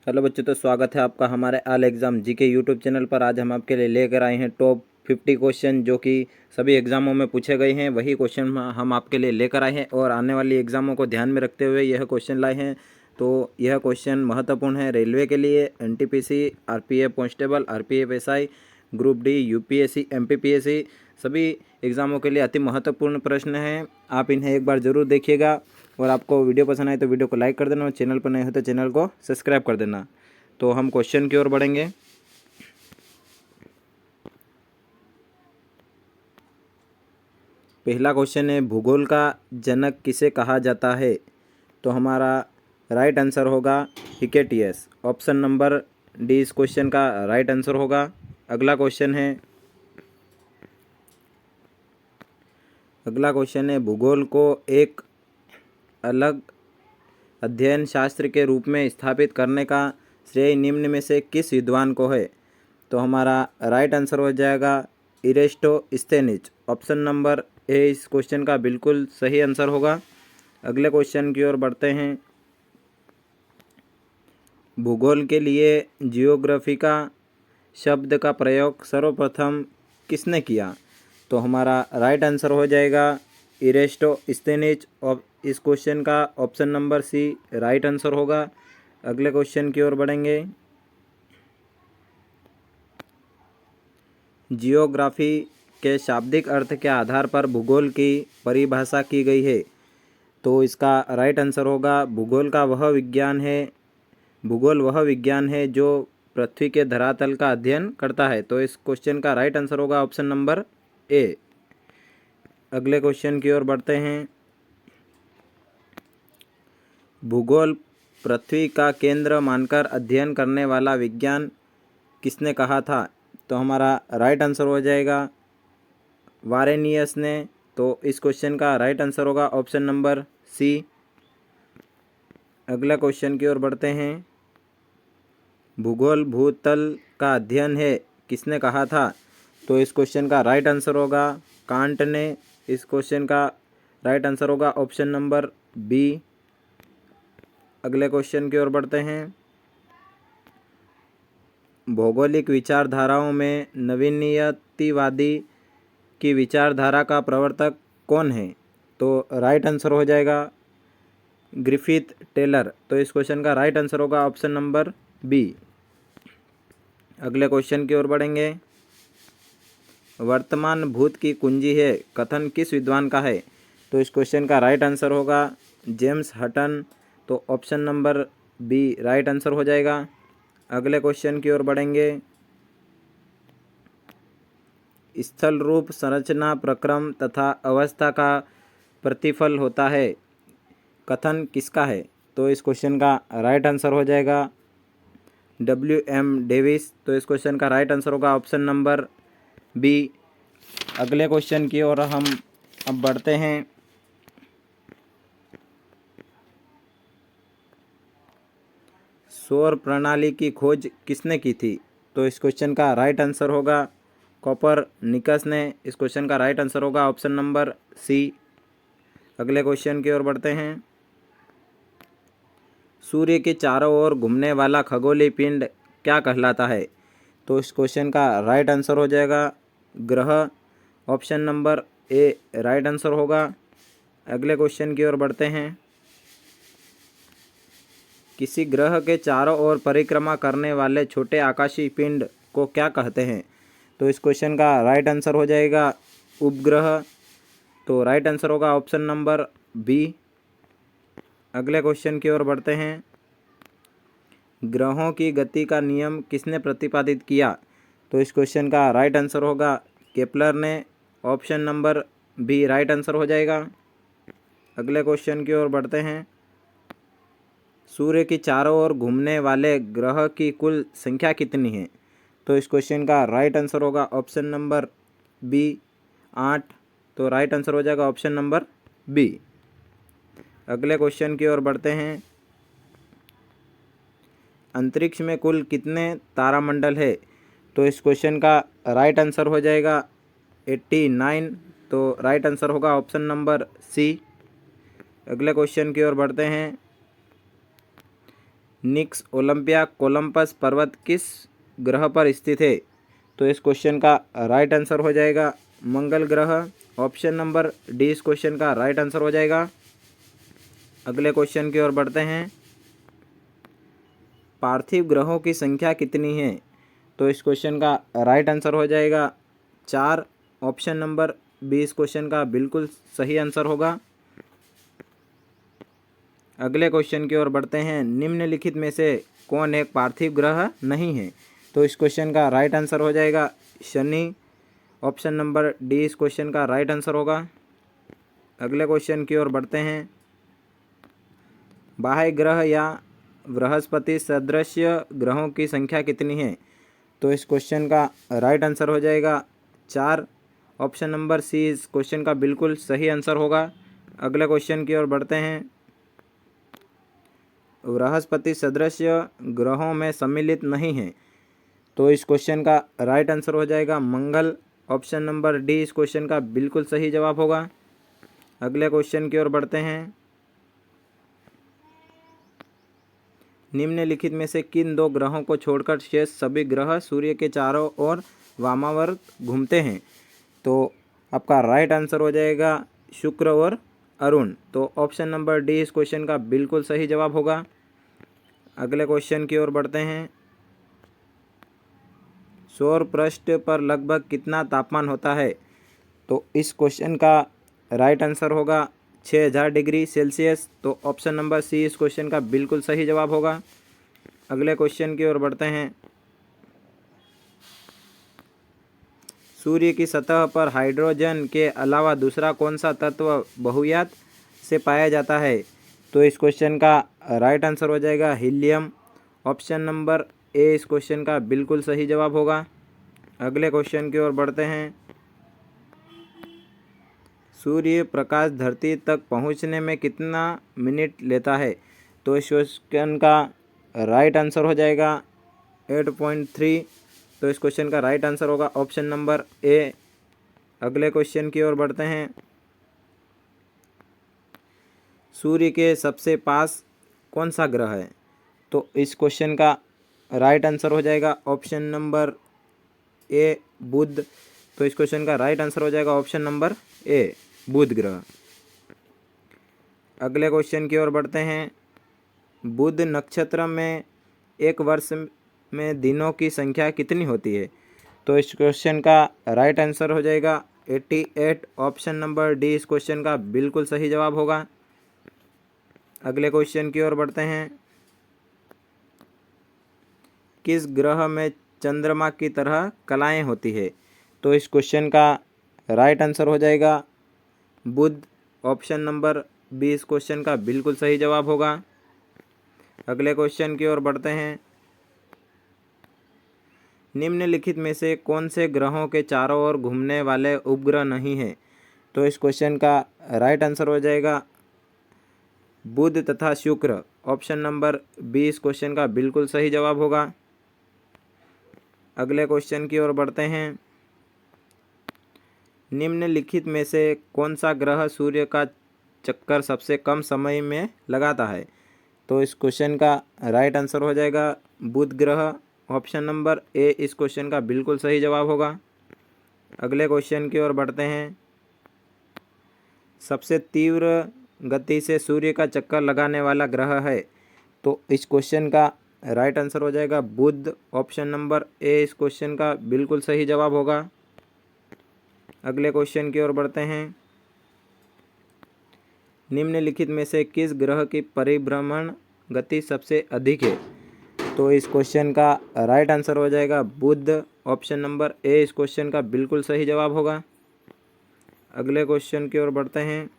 Hello बच्चों, तो स्वागत है आपका हमारे all exam GK YouTube channel पर। आज हम आपके लिए लेकर आए हैं टॉप 50 क्वेश्चन जो कि सभी एग्ज़ामों में पूछे गए हैं। वही क्वेश्चन हम आपके लिए लेकर आए हैं और आने वाली एग्ज़ामों को ध्यान में रखते हुए यह क्वेश्चन लाए हैं। तो यह क्वेश्चन महत्वपूर्ण है रेलवे के लिए, NTPC, RPF constable, RPF SI, group D, UPSC, MPPSC सभी एग्ज़ामों के लिए अति महत्वपूर्ण प्रश्न हैं। आप इन्हें एक बार ज़रूर देखिएगा और आपको वीडियो पसंद आए तो वीडियो को लाइक कर देना और चैनल पर नए हो तो चैनल को सब्सक्राइब कर देना। तो हम क्वेश्चन की ओर बढ़ेंगे। पहला क्वेश्चन है, भूगोल का जनक किसे कहा जाता है? तो हमारा राइट आंसर होगा हिकेटियस। ऑप्शन नंबर डी इस क्वेश्चन का राइट आंसर होगा। अगला क्वेश्चन है भूगोल को एक अलग अध्ययन शास्त्र के रूप में स्थापित करने का श्रेय निम्न में से किस विद्वान को है? तो हमारा राइट आंसर हो जाएगा इरेस्टोस्थेनिज। ऑप्शन नंबर ए इस क्वेश्चन का बिल्कुल सही आंसर होगा। अगले क्वेश्चन की ओर बढ़ते हैं। भूगोल के लिए जियोग्राफी का शब्द का प्रयोग सर्वप्रथम किसने किया? तो हमारा राइट आंसर हो जाएगा इरेस्टोस्थेनिज। और इस क्वेश्चन का option number C right answer होगा। अगले क्वेश्चन की ओर बढ़ेंगे। जियोग्राफी के शाब्दिक अर्थ के आधार पर भूगोल की परिभाषा की गई है। तो इसका राइट आंसर होगा भूगोल वह विज्ञान है जो पृथ्वी के धरातल का अध्ययन करता है। तो इस क्वेश्चन का राइट आंसर होगा ऑप्शन नंबर ए। अगले क्वेश्चन की ओर बढ़ते हैं। भूगोल पृथ्वी का केंद्र मानकर अध्ययन करने वाला विज्ञान किसने कहा था? तो हमारा राइट आंसर हो जाएगा वारेनियस ने। तो इस क्वेश्चन का राइट आंसर होगा ऑप्शन नंबर सी। अगला क्वेश्चन की ओर बढ़ते हैं। भूगोल भूतल का अध्ययन है किसने कहा था? तो इस क्वेश्चन का राइट आंसर होगा कांट ने। इस क्वेश्चन का राइट आंसर होगा ऑप्शन नंबर बी। अगले क्वेश्चन की ओर बढ़ते हैं। भौगोलिक विचारधाराओं में नवीनतावादी की विचारधारा का प्रवर्तक कौन है? तो राइट आंसर हो जाएगा ग्रिफिथ टेलर। तो इस क्वेश्चन का राइट आंसर होगा ऑप्शन नंबर बी। अगले क्वेश्चन की ओर बढ़ेंगे। वर्तमान भूत की कुंजी है कथन किस विद्वान का है? तो इस क्वेश्चन का राइट आंसर होगा जेम्स हटन। तो option number B right answer हो जाएगा। अगले क्वेश्चन की ओर बढ़ेंगे। स्थल रूप संरचना प्रक्रम तथा अवस्था का प्रतिफल होता है कथन किसका है? तो इस क्वेश्चन का राइट आंसर हो जाएगा WM डेविस। तो इस क्वेश्चन का राइट आंसर होगा ऑप्शन नंबर बी। अगले क्वेश्चन की ओर हम अब बढ़ते हैं। सौर प्रणाली की खोज किसने की थी? तो इस क्वेश्चन का राइट आंसर होगा कोपरनिकस ने। इस क्वेश्चन का राइट आंसर होगा ऑप्शन नंबर सी। अगले क्वेश्चन की ओर बढ़ते हैं। सूर्य के चारों ओर घूमने वाला खगोलीय पिंड क्या कहलाता है? तो इस क्वेश्चन का राइट आंसर हो जाएगा ग्रह। Option number A right answer होगा। अगले क्वेश्चन की ओर बढ़ते हैं। किसी ग्रह के चारों ओर परिक्रमा करने वाले छोटे आकाशीय पिंड को क्या कहते हैं? तो इस क्वेश्चन का राइट आंसर हो जाएगा उपग्रह। तो राइट आंसर होगा ऑप्शन नंबर बी। अगले क्वेश्चन की ओर बढ़ते हैं। ग्रहों की गति का नियम किसने प्रतिपादित किया? तो इस क्वेश्चन का राइट आंसर होगा केपलर ने। Option number B right answer हो जाएगा। अगले क्वेश्चन की ओर बढ़ते हैं। सूर्य की चारों ओर घूमने वाले ग्रह की कुल संख्या कितनी है? तो इस क्वेश्चन का राइट आंसर होगा ऑप्शन नंबर बी 8। तो राइट आंसर हो जाएगा ऑप्शन नंबर बी। अगले क्वेश्चन की ओर बढ़ते हैं। अंतरिक्ष में कुल कितने तारामंडल है? तो इस क्वेश्चन का राइट आंसर हो जाएगा 89। तो राइट आंसर होगा ऑप्शन नंबर सी। अगले क्वेश्चन की ओर बढ़ते हैं। निक्स ओलंपिया कोलंबस पर्वत किस ग्रह पर स्थित है? तो इस क्वेश्चन का राइट आंसर हो जाएगा मंगल ग्रह। ऑप्शन नंबर डी इस क्वेश्चन का राइट आंसर हो जाएगा। अगले क्वेश्चन की ओर बढ़ते हैं। पार्थिव ग्रहों की संख्या कितनी है? तो इस क्वेश्चन का राइट आंसर हो जाएगा 4। ऑप्शन नंबर बी इस क्वेश्चन का बिल्कुल सही आंसर होगा। अगले क्वेश्चन की ओर बढ़ते हैं। निम्नलिखित में से कौन एक पार्थिव ग्रह नहीं है? तो इस क्वेश्चन का राइट आंसर हो जाएगा शनि। ऑप्शन नंबर डी इस क्वेश्चन का राइट आंसर होगा। अगले क्वेश्चन की ओर बढ़ते हैं। बाह्य ग्रह या बृहस्पति सदृश्य ग्रहों की संख्या कितनी है? तो इस क्वेश्चन का राइट आंसर हो जाएगा 4। ऑप्शन नंबर सी इस क्वेश्चन का बिल्कुल सही आंसर होगा। अगले क्वेश्चन की ओर बढ़ते हैं। बृहस्पति सदृश्य ग्रहों में सम्मिलित नहीं है, तो इस क्वेश्चन का राइट आंसर हो जाएगा मंगल। ऑप्शन नंबर डी इस क्वेश्चन का बिल्कुल सही जवाब होगा। अगले क्वेश्चन की ओर बढ़ते हैं। निम्नलिखित में से किन 2 ग्रहों को छोड़कर शेष सभी ग्रह सूर्य के चारों ओर वामावर्त घूमते हैं? तो आपका राइट आंसर हो जाएगा शुक्र और अरुण। तो ऑप्शन नंबर डी इस क्वेश्चन का बिल्कुल सही जवाब होगा। अगले क्वेश्चन की ओर बढ़ते हैं। सौर पृष्ठ पर लगभग कितना तापमान होता है? तो इस क्वेश्चन का राइट आंसर होगा 6000 डिग्री सेल्सियस। तो ऑप्शन नंबर सी इस क्वेश्चन का बिल्कुल सही जवाब होगा। अगले क्वेश्चन की ओर बढ़ते हैं। सूर्य की सतह पर हाइड्रोजन के अलावा दूसरा कौन सा तत्व बहुयात से पाया जाता है? तो इस क्वेश्चन का राइट आंसर हो जाएगा हीलियम। ऑप्शन नंबर ए इस क्वेश्चन का बिल्कुल सही जवाब होगा। अगले क्वेश्चन की ओर बढ़ते हैं। सूर्य प्रकाश धरती तक पहुंचने में कितना मिनट लेता है? तो इस क्वेश्चन का राइट आंसर हो जाएगा 8.3। तो इस क्वेश्चन का राइट आंसर होगा ऑप्शन नंबर ए। अगले क्वेश्चन की ओर बढ़ते हैं। सूर्य के सबसे पास कौन सा ग्रह है? तो इस क्वेश्चन का राइट आंसर हो जाएगा ऑप्शन नंबर ए बुध। तो इस क्वेश्चन का राइट आंसर हो जाएगा ऑप्शन नंबर ए बुध ग्रह। अगले क्वेश्चन की ओर बढ़ते हैं। बुध नक्षत्र में एक वर्ष में दिनों की संख्या कितनी होती है? तो इस क्वेश्चन का राइट आंसर हो जाएगा 88। ऑप्शन नंबर डी इस क्वेश्चन का बिल्कुल सही जवाब होगा। अगले क्वेश्चन की ओर बढ़ते हैं। किस ग्रह में चंद्रमा की तरह कलाएं होती है? तो इस क्वेश्चन का राइट आंसर हो जाएगा बुध। ऑप्शन नंबर बी इस क्वेश्चन का बिल्कुल सही जवाब होगा। अगले क्वेश्चन की ओर बढ़ते हैं। निम्नलिखित में से कौन से ग्रहों के चारों ओर घूमने वाले उपग्रह नहीं हैं? तो इस क्वेश्चन का राइट आंसर हो जाएगा बुध तथा शुक्र। ऑप्शन नंबर बी इस क्वेश्चन का बिल्कुल सही जवाब होगा। अगले क्वेश्चन की ओर बढ़ते हैं। निम्नलिखित में से कौन सा ग्रह सूर्य का चक्कर सबसे कम समय में लगाता है? तो इस क्वेश्चन का राइट आंसर हो जाएगा बुध ग्रह। ऑप्शन नंबर ए इस क्वेश्चन का बिल्कुल सही जवाब होगा। अगले क्वेश्चन की ओर बढ़ते हैं। सबसे तीव्र गति से सूर्य का चक्कर लगाने वाला ग्रह है? तो इस क्वेश्चन का राइट आंसर हो जाएगा बुध। ऑप्शन नंबर ए इस क्वेश्चन का बिल्कुल सही जवाब होगा। अगले क्वेश्चन की ओर बढ़ते हैं। निम्नलिखित में से किस ग्रह की परिभ्रमण गति सबसे अधिक है? तो इस क्वेश्चन का राइट आंसर हो जाएगा बुध। ऑप्शन नंबर ए इस क्वेश्चन का बिल्कुल सही जवाब होगा। अगले क्वेश्चन की ओर बढ़ते हैं।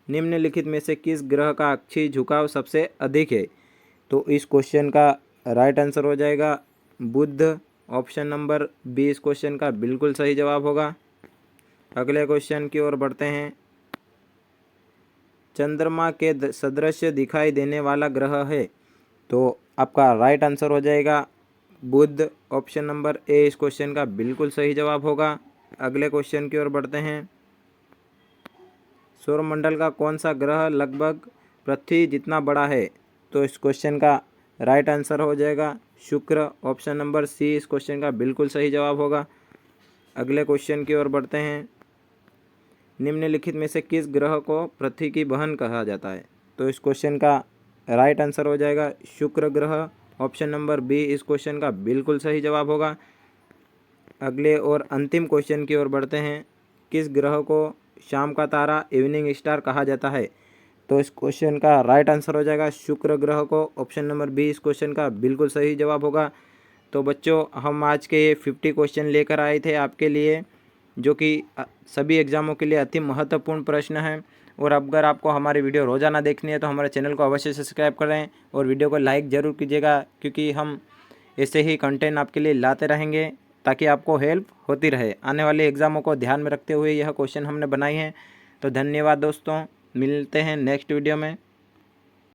निम्नलिखित में से किस ग्रह का अक्षीय झुकाव सबसे अधिक है? तो इस क्वेश्चन का राइट आंसर हो जाएगा बुध। ऑप्शन नंबर बी इस क्वेश्चन का बिल्कुल सही जवाब होगा। अगले क्वेश्चन की ओर बढ़ते हैं। चंद्रमा के सदृश दिखाई देने वाला ग्रह है? तो आपका राइट आंसर हो जाएगा बुध। ऑप्शन नंबर ए इस क्वेश्चन का बिल्कुल सही जवाब होगा। अगले क्वेश्चन की ओर बढ़ते हैं। सौरमंडल का कौन सा ग्रह लगभग पृथ्वी जितना बड़ा है? तो इस क्वेश्चन का राइट आंसर हो जाएगा शुक्र। ऑप्शन नंबर सी इस क्वेश्चन का बिल्कुल सही जवाब होगा। अगले क्वेश्चन की ओर बढ़ते हैं। निम्नलिखित में से किस ग्रह को पृथ्वी की बहन कहा जाता है? तो इस क्वेश्चन का राइट आंसर हो जाएगा शुक्र ग्रह। ऑप्शन नंबर बी इस क्वेश्चन का बिल्कुल सही जवाब होगा। अगले और अंतिम क्वेश्चन की ओर बढ़ते हैं। किस ग्रह को शाम का तारा इवनिंग स्टार कहा जाता है? तो इस क्वेश्चन का राइट आंसर हो जाएगा शुक्र ग्रह को। ऑप्शन नंबर बी इस क्वेश्चन का बिल्कुल सही जवाब होगा। तो बच्चों, हम आज के ये 50 क्वेश्चन लेकर आए थे आपके लिए, जो कि सभी एग्ज़ामों के लिए अति महत्वपूर्ण प्रश्न हैं। और अगर आपको हमारी वीडियो रोज़ाना देखनी है तो हमारे चैनल को अवश्य सब्सक्राइब करें और वीडियो को लाइक ज़रूर कीजिएगा, क्योंकि हम ऐसे ही कंटेंट आपके लिए लाते रहेंगे ताकि आपको हेल्प होती रहे। आने वाले एग्ज़ामों को ध्यान में रखते हुए यह क्वेश्चन हमने बनाए हैं। तो धन्यवाद दोस्तों, मिलते हैं नेक्स्ट वीडियो में।